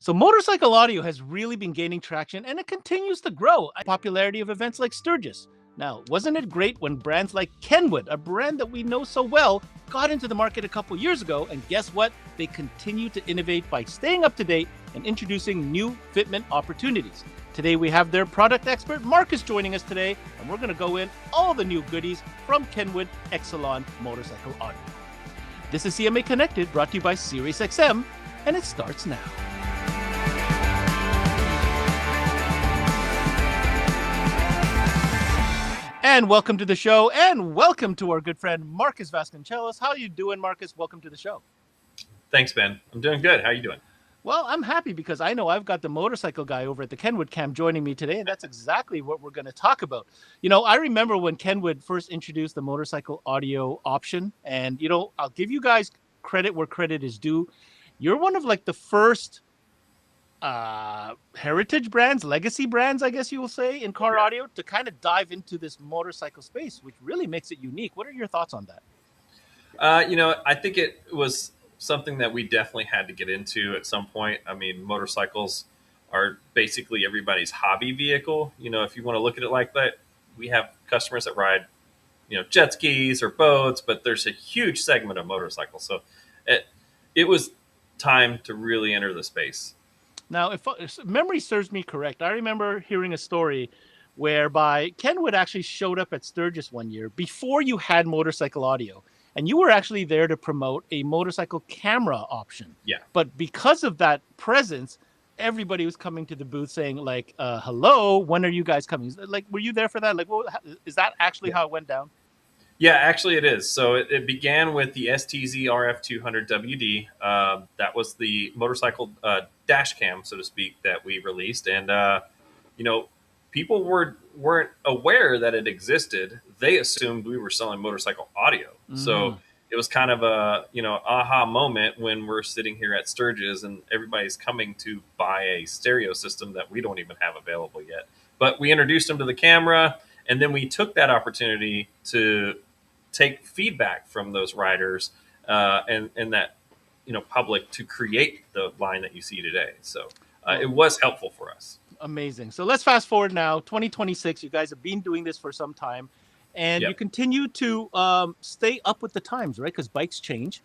So motorcycle audio has really been gaining traction and it continues to grow. Popularity of events like Sturgis. Now, wasn't it great when brands like Kenwood, a brand that we know so well, got into the market a couple years ago? And guess what? They continue to innovate by staying up to date and introducing new fitment opportunities. Today, we have their product expert, Marcus, joining us today, and we're going to go in all the new goodies from Kenwood eXcelon Motorcycle Audio. This is CMA Connected, brought to you by SiriusXM, and it starts now. And welcome to the show, and welcome to our good friend Marcus Vasconcelos. How are you doing, Marcus? Welcome to the show. Thanks, Ben. I'm doing good. How are you doing? Well, I'm happy because I know I've got the motorcycle guy over at the Kenwood camp joining me today, and that's exactly what we're going to talk about. You know, I remember when Kenwood first introduced the motorcycle audio option, and, you know, I'll give you guys credit where credit is due. You're one of like the first heritage brands, legacy brands, I guess you will say, in car audio to kind of dive into this motorcycle space, which really makes it unique. What are your thoughts on that? I think it was something that we definitely had to get into at some point. I mean, motorcycles are basically everybody's hobby vehicle. You know, if you want to look at it like that, we have customers that ride, jet skis or boats, but there's a huge segment of motorcycles. So it was time to really enter the space. Now, if memory serves me correct, I remember hearing a story whereby Kenwood actually showed up at Sturgis one year before you had motorcycle audio. And you were actually there to promote a motorcycle camera option. Yeah. But because of that presence, everybody was coming to the booth saying, like, hello, when are you guys coming? Like, were you there for that? Like, is that actually how it went down? Yeah, actually it is. So it began with the STZ RF200 WD. That was the motorcycle dash cam, so to speak, that we released. And, people weren't aware that it existed. They assumed we were selling motorcycle audio. So it was kind of a, aha moment when we're sitting here at Sturgis and everybody's coming to buy a stereo system that we don't even have available yet. But we introduced them to the camera, and then we took that opportunity to take feedback from those riders and that public to create the line that you see today. So it was helpful for us. Amazing. So let's fast forward now, 2026. You guys have been doing this for some time, and you continue to stay up with the times, right? Because bikes change.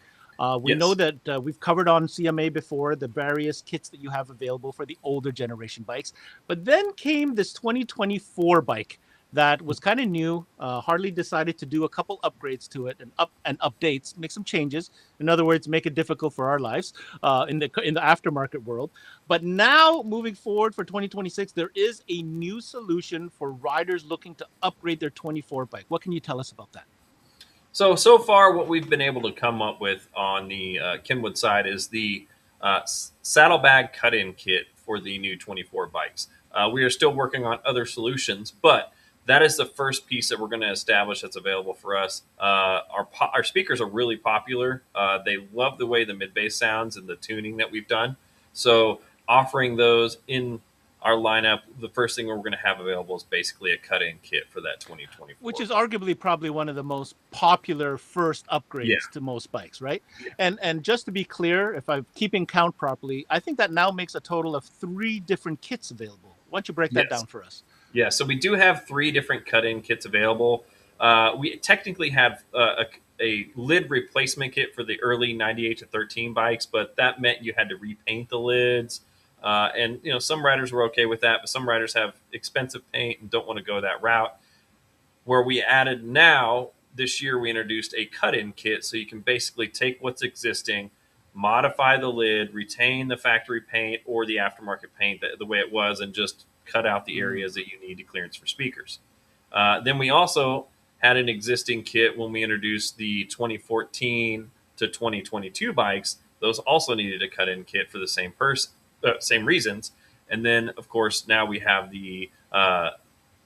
We know that we've covered on CMA before the various kits that you have available for the older generation bikes. But then came this 2024 bike that was kind of new. Harley decided to do a couple upgrades to it and updates, make some changes. In other words, make it difficult for our lives in the aftermarket world. But now, moving forward for 2026, there is a new solution for riders looking to upgrade their 24 bike. What can you tell us about that? So far, what we've been able to come up with on the Kenwood side is the saddlebag cut-in kit for the new 24 bikes. We are still working on other solutions, but that is the first piece that we're going to establish that's available for us. Our speakers are really popular. They love the way the mid-bass sounds and the tuning that we've done. So offering those in our lineup, the first thing we're going to have available is basically a cut-in kit for that 2024. Which is arguably probably one of the most popular first upgrades to most bikes, right? Yeah. And just to be clear, if I'm keeping count properly, I think that now makes a total of 3 different kits available. Why don't you break that down for us? Yeah, so we do have 3 different cut-in kits available. We technically have a lid replacement kit for the early 98 to 13 bikes, but that meant you had to repaint the lids. And some riders were okay with that, but some riders have expensive paint and don't want to go that route. Where we added now, this year we introduced a cut-in kit, so you can basically take what's existing, modify the lid, retain the factory paint or the aftermarket paint the way it was, and just cut out the areas that you need to clearance for speakers. Then we also had an existing kit when we introduced the 2014 to 2022 bikes. Those also needed a cut-in kit for the same reasons. And then, of course, now we have the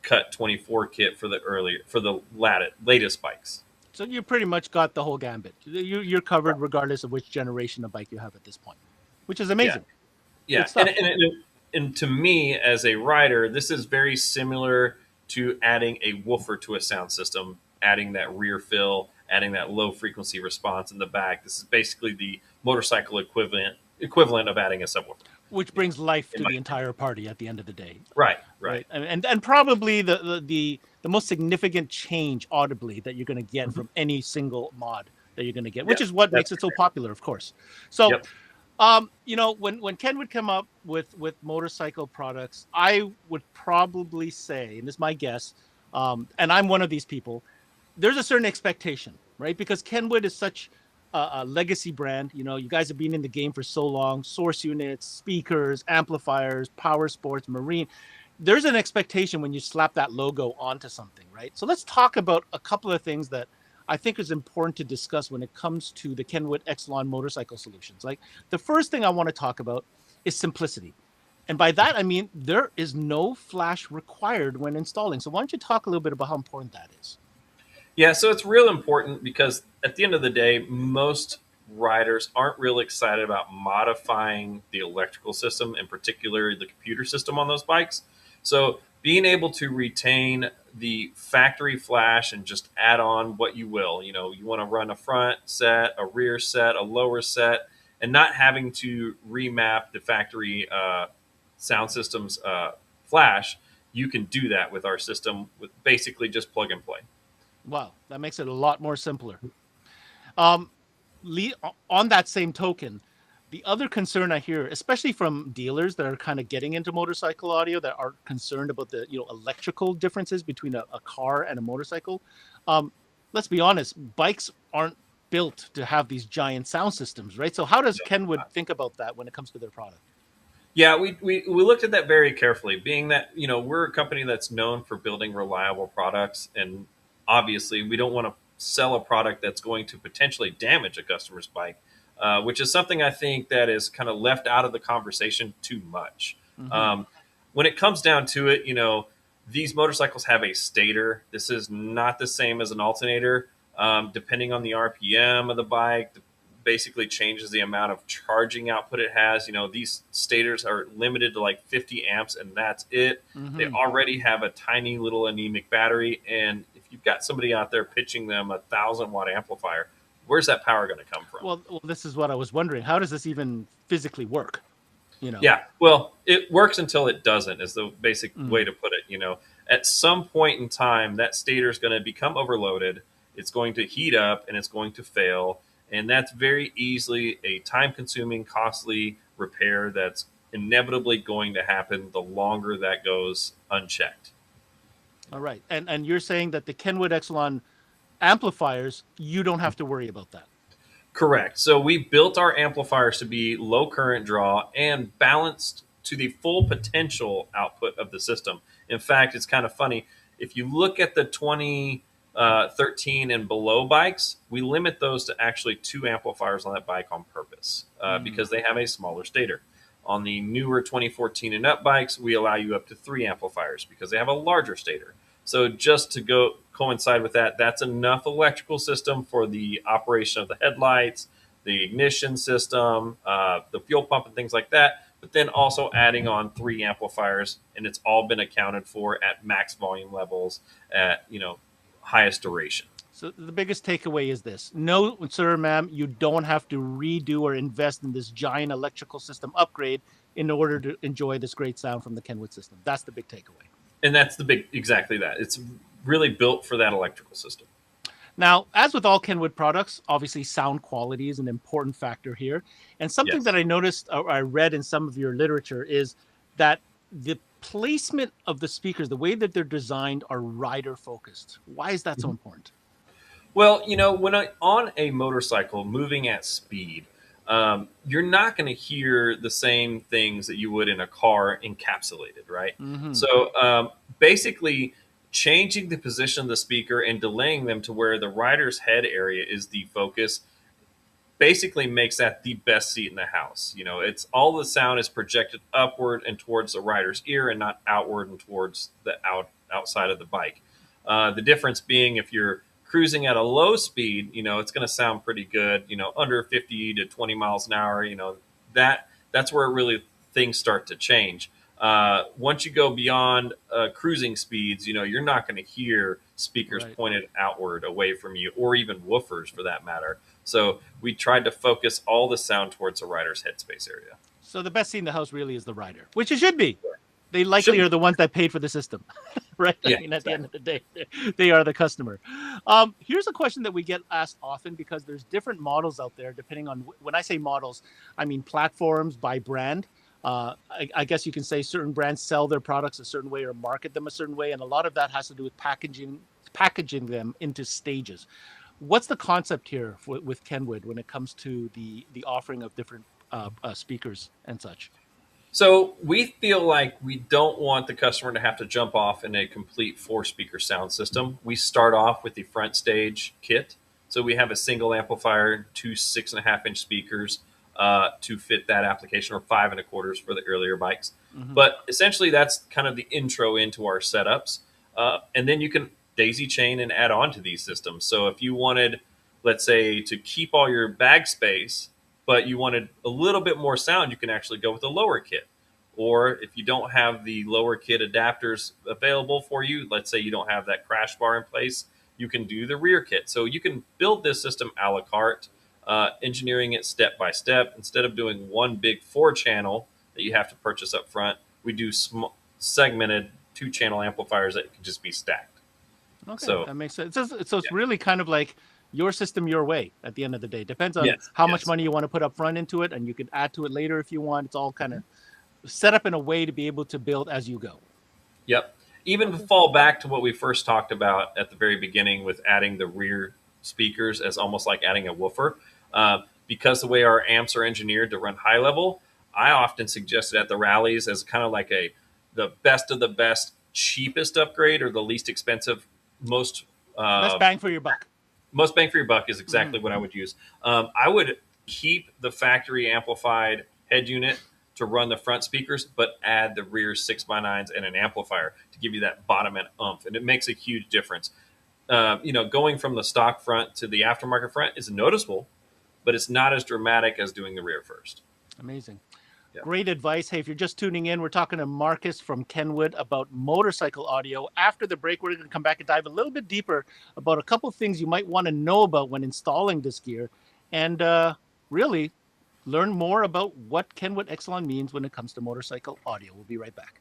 cut 24 kit for the latest bikes. So you pretty much got the whole gambit. You're covered regardless of which generation of bike you have at this point, which is amazing. Yeah. And to me, as a rider, this is very similar to adding a woofer to a sound system, adding that rear fill, adding that low frequency response in the back. This is basically the motorcycle equivalent of adding a subwoofer. which brings life to the entire party at the end of the day. Right. Right. And probably the most significant change audibly that you're going to get from any single mod that you're going to get, which is what makes it so popular, of course. So, when Ken would come up with motorcycle products, I would probably say, and this is my guess, and I'm one of these people, there's a certain expectation, right? Because Kenwood is such a legacy brand. You guys have been in the game for so long. Source units, speakers, amplifiers, power sports, marine. There's an expectation when you slap that logo onto something, right? So let's talk about a couple of things that I think is important to discuss when it comes to the Kenwood eXcelon motorcycle solutions. Like, the first thing I want to talk about is simplicity. And by that, I mean there is no flash required when installing. So why don't you talk a little bit about how important that is? Yeah, so it's real important because at the end of the day, most riders aren't real excited about modifying the electrical system, in particular the computer system on those bikes. So being able to retain the factory flash and just add on what you will, you want to run a front set, a rear set, a lower set, and not having to remap the factory sound system's flash, you can do that with our system with basically just plug and play. Wow, that makes it a lot more simpler. Um, on that same token, the other concern I hear, especially from dealers that are kind of getting into motorcycle audio, that are concerned about the electrical differences between a car and a motorcycle. Let's be honest, bikes aren't built to have these giant sound systems, right? So how does Kenwood think about that when it comes to their product? Yeah, we looked at that very carefully, being that, we're a company that's known for building reliable products. And obviously, we don't want to sell a product that's going to potentially damage a customer's bike, which is something I think that is kind of left out of the conversation too much. Um, when it comes down to it, these motorcycles have a stator. This is not the same as an alternator. Depending on the RPM of the bike, basically changes the amount of charging output it has. These stators are limited to like 50 amps, and that's it. They already have a tiny little anemic battery, and if you've got somebody out there pitching them 1,000-watt amplifier, where's that power going to come from? Well, this is what I was wondering. How does this even physically work? Yeah, well, it works until it doesn't, is the basic way to put it. At some point in time, that stator is going to become overloaded. It's going to heat up and it's going to fail. And that's very easily a time consuming, costly repair that's inevitably going to happen the longer that goes unchecked. All right. And you're saying that the Kenwood eXcelon amplifiers, you don't have to worry about that. Correct. So we built our amplifiers to be low current draw and balanced to the full potential output of the system. In fact, it's kind of funny. If you look at the 2013 and below bikes, we limit those to actually 2 amplifiers on that bike on purpose because they have a smaller stator. On the newer 2014 and up bikes, we allow you up to 3 amplifiers because they have a larger stator. So just to go coincide with that, that's enough electrical system for the operation of the headlights, the ignition system, the fuel pump, and things like that. But then also adding on 3 amplifiers, and it's all been accounted for at max volume levels at highest duration. So the biggest takeaway is this: no, sir, ma'am, you don't have to redo or invest in this giant electrical system upgrade in order to enjoy this great sound from the Kenwood system. That's the big takeaway. And that's exactly that. It's really built for that electrical system. Now, as with all Kenwood products, obviously sound quality is an important factor here. And something that I noticed or I read in some of your literature is that the placement of the speakers, the way that they're designed, are rider focused. Why is that so important? Well, when on a motorcycle moving at speed, you're not going to hear the same things that you would in a car encapsulated, right? So basically, changing the position of the speaker and delaying them to where the rider's head area is the focus basically makes that the best seat in the house. It's all the sound is projected upward and towards the rider's ear and not outward and towards the outside of the bike. The difference being if you're cruising at a low speed, it's going to sound pretty good, under 50 to 20 miles an hour, that's where really things start to change. Once you go beyond cruising speeds, you're not going to hear speakers pointed outward away from you, or even woofers for that matter. So we tried to focus all the sound towards the rider's headspace area. So the best seat in the house really is the rider, which it should be. They likely Should are the ones that paid for the system, right? Yeah, I mean, at the end of exactly. the day, they are the customer. Here's a question that we get asked often because there's different models out there depending on when I say models, I mean platforms by brand. I guess you can say certain brands sell their products a certain way or market them a certain way, and a lot of that has to do with packaging them into stages. What's the concept here with Kenwood when it comes to the offering of different speakers and such? So we feel like we don't want the customer to have to jump off in a complete 4-speaker sound system. We start off with the front stage kit. So we have a single amplifier, two 6.5-inch speakers to fit that application, or 5.25 for the earlier bikes. Mm-hmm. But essentially, that's kind of the intro into our setups. And then you can daisy chain and add on to these systems. So if you wanted, let's say, to keep all your bag space, but you wanted a little bit more sound, you can actually go with the lower kit. Or if you don't have the lower kit adapters available for you, let's say you don't have that crash bar in place, you can do the rear kit. So you can build this system a la carte, engineering it step by step. Instead of doing one big 4-channel that you have to purchase up front, we do segmented 2-channel amplifiers that can just be stacked. Okay, So that makes sense. So it's really kind of like your system, your way at the end of the day. Depends on yes, how much yes. money you want to put up front into it, and you can add to it later if you want. It's all kind of set up in a way to be able to build as you go. Yep. Even to fall back to what we first talked about at the very beginning with adding the rear speakers as almost like adding a woofer, because the way our amps are engineered to run high level, I often suggest it at the rallies as kind of like the best of the best, cheapest upgrade, or the least expensive, most Best bang for your buck. most bang for your buck is exactly what I would use. I would keep the factory amplified head unit to run the front speakers, but add the rear 6x9s and an amplifier to give you that bottom end oomph. And it makes a huge difference. Going from the stock front to the aftermarket front is noticeable, but it's not as dramatic as doing the rear first. Amazing. Yeah. Great advice. Hey, if you're just tuning in, we're talking to Marcus from Kenwood about motorcycle audio. After the break, we're going to come back and dive a little bit deeper about a couple of things you might want to know about when installing this gear, and really learn more about what Kenwood eXcelon means when it comes to motorcycle audio. We'll be right back.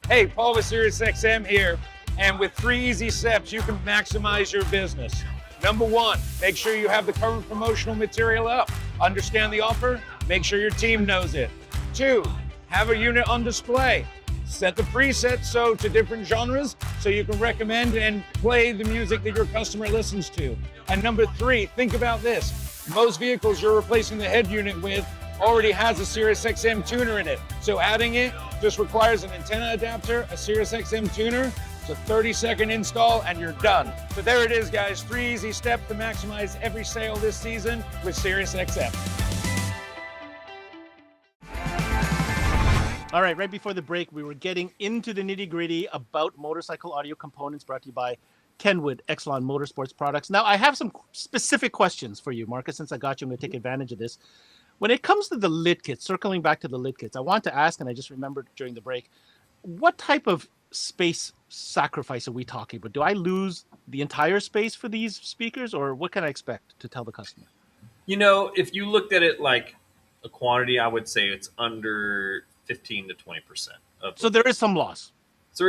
Hey, Paul with SiriusXM here, and with 3 easy steps, you can maximize your business. Number 1, make sure you have the current promotional material up. Understand the offer? Make sure your team knows it. 2, have a unit on display. Set the presets to different genres so you can recommend and play the music that your customer listens to. And number 3, think about this. Most vehicles you're replacing the head unit with already has a SiriusXM tuner in it. So adding it just requires an antenna adapter, a SiriusXM tuner. It's a 30-second install and you're done. So there it is, guys. 3 easy steps to maximize every sale this season with SiriusXM. All right, right before the break, we were getting into the nitty-gritty about motorcycle audio components brought to you by Kenwood eXcelon Motorsports products. Now, I have some specific questions for you, Marcus. Since I got you, I'm going to take advantage of this. When it comes to the lid kits, circling back to the lid kits, I want to ask, and I just remembered during the break, what type of space sacrifice are we talking about? Do I lose the entire space for these speakers, or what can I expect to tell the customer? If you looked at it like a quantity, I would say it's under 15 to 20%. So there is some loss. So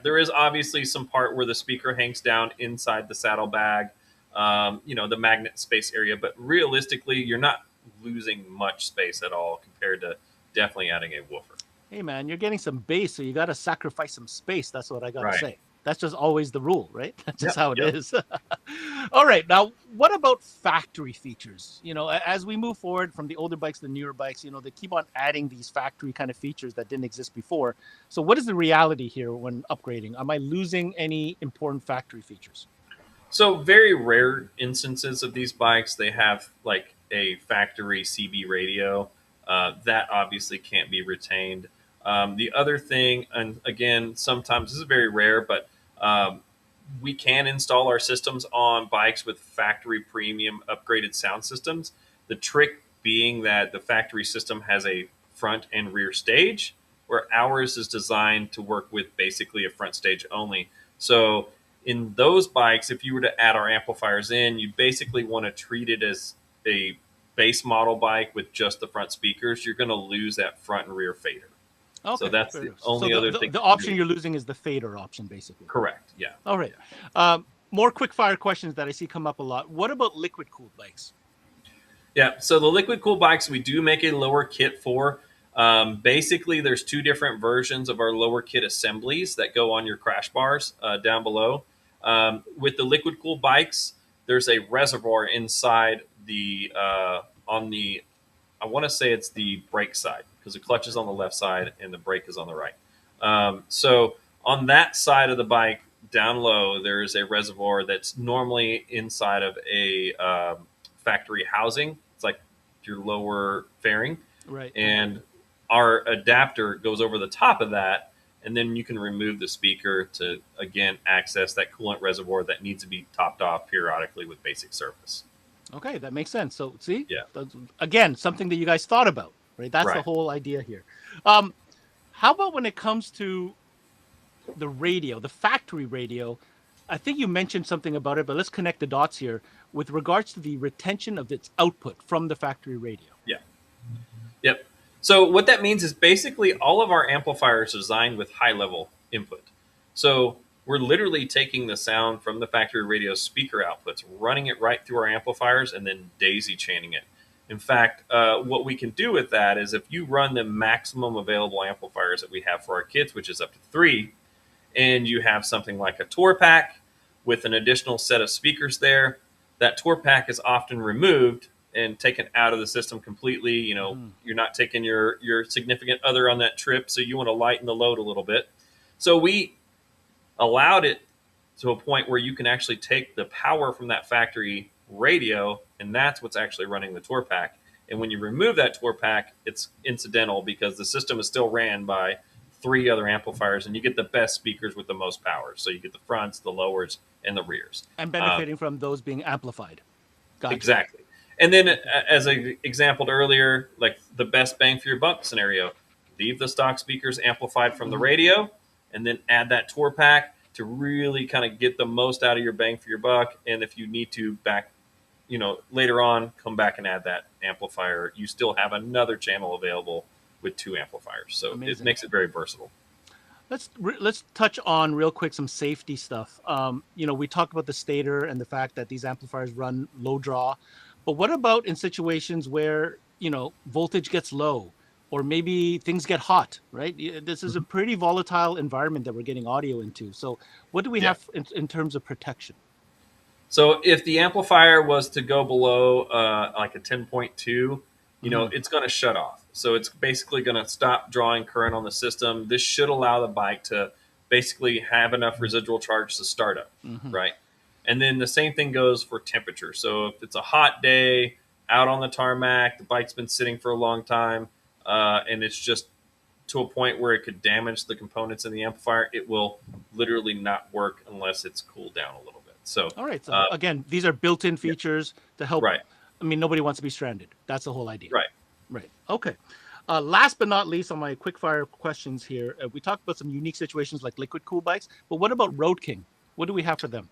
there is obviously some part where the speaker hangs down inside the saddlebag, the magnet space area, but realistically, you're not losing much space at all compared to definitely adding a woofer. Hey man, you're getting some bass, so you got to sacrifice some space. That's what I got to Right. say. That's just always the rule, right? That's just Yep, how it yep. is. All right. Now, what about factory features? As we move forward from the older bikes to the newer bikes, they keep on adding these factory kind of features that didn't exist before. So what is the reality here when upgrading? Am I losing any important factory features? So very rare instances of these bikes, they have like a factory CB radio. That obviously can't be retained. The other thing, and again, sometimes this is very rare, but we can install our systems on bikes with factory premium upgraded sound systems. The trick being that the factory system has a front and rear stage, where ours is designed to work with basically a front stage only. So in those bikes, if you were to add our amplifiers in, you basically want to treat it as a base model bike with just the front speakers, you're going to lose that front and rear fader. Okay, so that's the only other thing. The option you're losing is the fader option, basically. Correct. Yeah. All right. More quick fire questions that I see come up a lot. What about liquid cooled bikes? Yeah. So the liquid cooled bikes, we do make a lower kit for. Basically, there's two different versions of our lower kit assemblies that go on your crash bars down below. With the liquid cooled bikes, there's a reservoir inside the on the, I want to say it's the brake side, because the clutch is on the left side and the brake is on the right. So on that side of the bike down low, there's a reservoir that's normally inside of a factory housing. It's like your lower fairing. Right. And our adapter goes over the top of that, and then you can remove the speaker to, again, access that coolant reservoir that needs to be topped off periodically with basic service. Okay, that makes sense. So, see, Yeah. Again, something that you guys thought about, right? That's the whole idea here. How about when it comes to the radio, the factory radio? I think you mentioned something about it, but let's connect the dots here with regards to the retention of its output from the factory radio. Yeah. Yep. So what that means is basically all of our amplifiers are designed with high level input. So we're literally taking the sound from the factory radio speaker outputs, running it right through our amplifiers, and then daisy chaining it. In fact, what we can do with that is if you run the maximum available amplifiers that we have for our kits, which is up to 3, and you have something like a tour pack with an additional set of speakers there, that tour pack is often removed and taken out of the system completely. You're not taking your significant other on that trip, so you want to lighten the load a little bit. So we allowed it to a point where you can actually take the power from that factory radio, and that's what's actually running the tour pack. And when you remove that tour pack, it's incidental because the system is still ran by 3 other amplifiers, and you get the best speakers with the most power. So you get the fronts, the lowers, and the rears. And benefiting from those being amplified. Gotcha. Exactly. And then, as I exampled earlier, like the best bang for your buck scenario, leave the stock speakers amplified from the radio, and then add that tour pack to really kind of get the most out of your bang for your buck. And if you need to later on, come back and add that amplifier, you still have another channel available with 2 amplifiers. So Amazing. It makes it very versatile. Let's touch on real quick some safety stuff. We talked about the stator and the fact that these amplifiers run low draw, but what about in situations where voltage gets low, or maybe things get hot? Right, this is a pretty volatile environment that we're getting audio into. So what do we have in terms of protection? So if the amplifier was to go below like a 10.2, it's going to shut off. So it's basically going to stop drawing current on the system. This should allow the bike to basically have enough residual charge to start up, right? And then the same thing goes for temperature. So if it's a hot day out on the tarmac, the bike's been sitting for a long time, and it's just to a point where it could damage the components in the amplifier, it will literally not work unless it's cooled down a little bit. So, all right. So again, these are built-in features to help. Right. I mean, nobody wants to be stranded. That's the whole idea. Right. Right. Okay. Last but not least on my quick fire questions here, we talked about some unique situations like liquid cool bikes, but what about Road King? What do we have for them?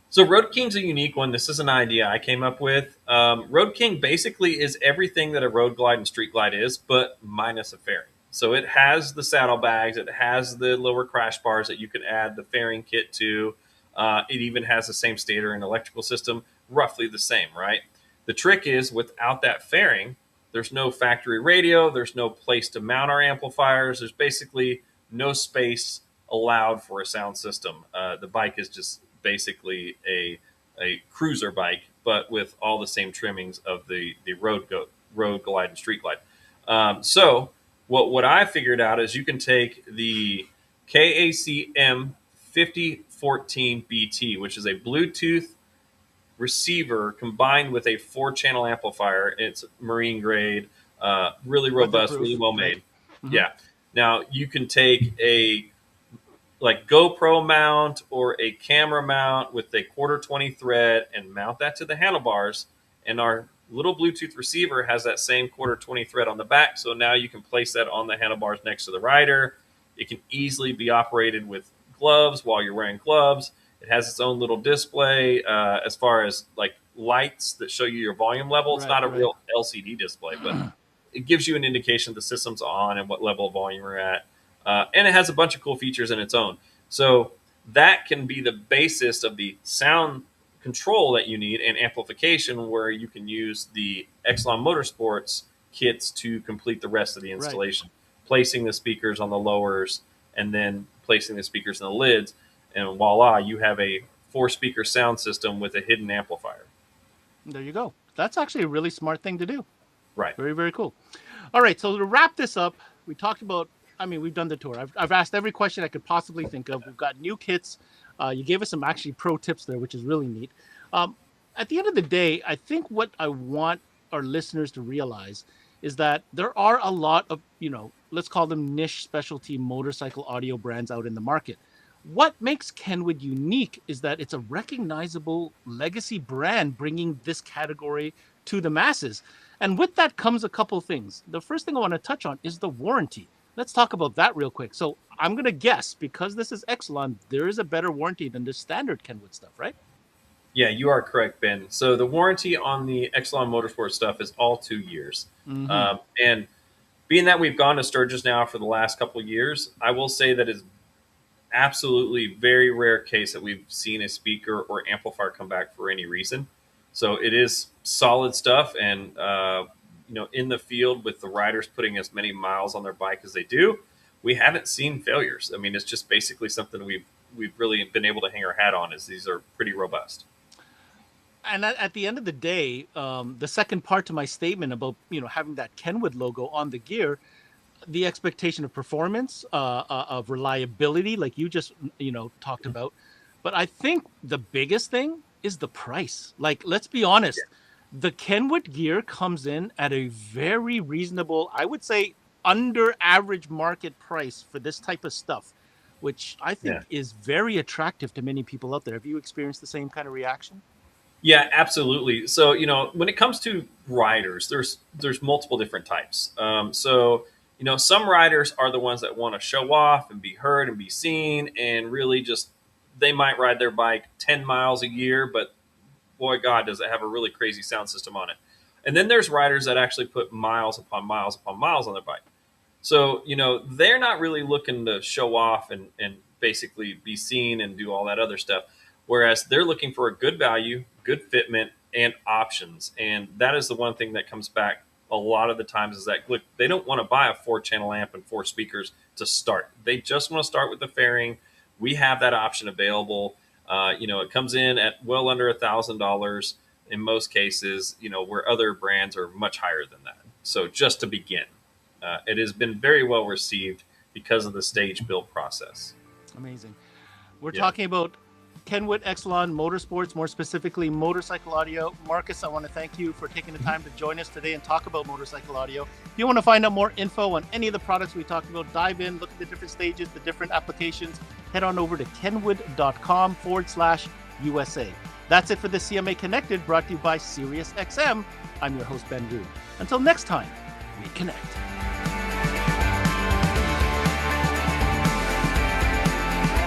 So Road King's a unique one. This is an idea I came up with. Road King basically is everything that a road glide and street glide is, but minus a fairing. So it has the saddlebags, it has the lower crash bars that you could add the fairing kit to. It even has the same stator and electrical system, roughly the same, right? The trick is without that fairing, there's no factory radio, there's no place to mount our amplifiers, there's basically no space allowed for a sound system. The bike is just basically a cruiser bike, but with all the same trimmings of the road glide and street glide. So what I figured out is you can take the KACM 5014 BT, which is a Bluetooth receiver combined with a 4-channel amplifier. It's marine grade, really robust, really well made. Right? Yeah. Now you can take a GoPro mount or a camera mount with a 1/4-20 thread and mount that to the handlebars. And our little Bluetooth receiver has that same 1/4-20 thread on the back. So now you can place that on the handlebars next to the rider. It can easily be operated with gloves while you're wearing gloves. It has its own little display as far as like lights that show you your volume level. It's not a real LCD display, but it gives you an indication the system's on and what level of volume you're at. And it has a bunch of cool features in its own. So that can be the basis of the sound control that you need and amplification, where you can use the eXcelon Motorsports kits to complete the rest of the installation, placing the speakers on the lowers and then placing the speakers in the lids. And voila, you have a 4-speaker sound system with a hidden amplifier. There you go. That's actually a really smart thing to do. Right. Very, very cool. All right. So to wrap this up, we talked about, we've done the tour. I've asked every question I could possibly think of. We've got new kits. You gave us some actually pro tips there, which is really neat. At the end of the day, I think what I want our listeners to realize is that there are a lot of, let's call them niche specialty motorcycle audio brands out in the market. What makes Kenwood unique is that it's a recognizable legacy brand bringing this category to the masses. And with that comes a couple things. The first thing I want to touch on is the warranty. Let's talk about that real quick. So I'm going to guess, because this is eXcelon, there is a better warranty than the standard Kenwood stuff, right? Yeah, you are correct, Ben. So the warranty on the eXcelon Motorsport stuff is all 2 years. Mm-hmm. And being that we've gone to Sturgis now for the last couple of years, I will say that it's absolutely very rare case that we've seen a speaker or amplifier come back for any reason. So it is solid stuff. And, in the field with the riders putting as many miles on their bike as they do, we haven't seen failures. I mean, it's just basically something we've really been able to hang our hat on, is these are pretty robust. And at the end of the day, the second part to my statement about, having that Kenwood logo on the gear, the expectation of performance, of reliability, like you just, talked about. But I think the biggest thing is the price. Like, let's be honest, the Kenwood gear comes in at a very reasonable, I would say, under average market price for this type of stuff, which I think is very attractive to many people out there. Have you experienced the same kind of reaction? Yeah, absolutely. So, when it comes to riders, there's multiple different types. Some riders are the ones that want to show off and be heard and be seen, and really just, they might ride their bike 10 miles a year, but boy, God, does it have a really crazy sound system on it. And then there's riders that actually put miles upon miles upon miles on their bike. So, they're not really looking to show off and basically be seen and do all that other stuff. Whereas they're looking for a good value, good fitment, and options. And that is the one thing that comes back a lot of the times, is that, look, they don't want to buy a 4-channel amp and 4 speakers to start. They just want to start with the fairing. We have that option available. It comes in at well under $1,000 in most cases, where other brands are much higher than that. So just to begin, it has been very well received because of the stage build process. Amazing. We're talking about Kenwood eXcelon Motorsports, more specifically motorcycle audio. Marcus, I want to thank you for taking the time to join us today and talk about motorcycle audio. If you want to find out more info on any of the products we talked about, dive in, look at the different stages, the different applications, head on over to kenwood.com/USA. That's it for the CMA Connected, brought to you by SiriusXM. I'm your host, Ben Wu. Until next time, we connect.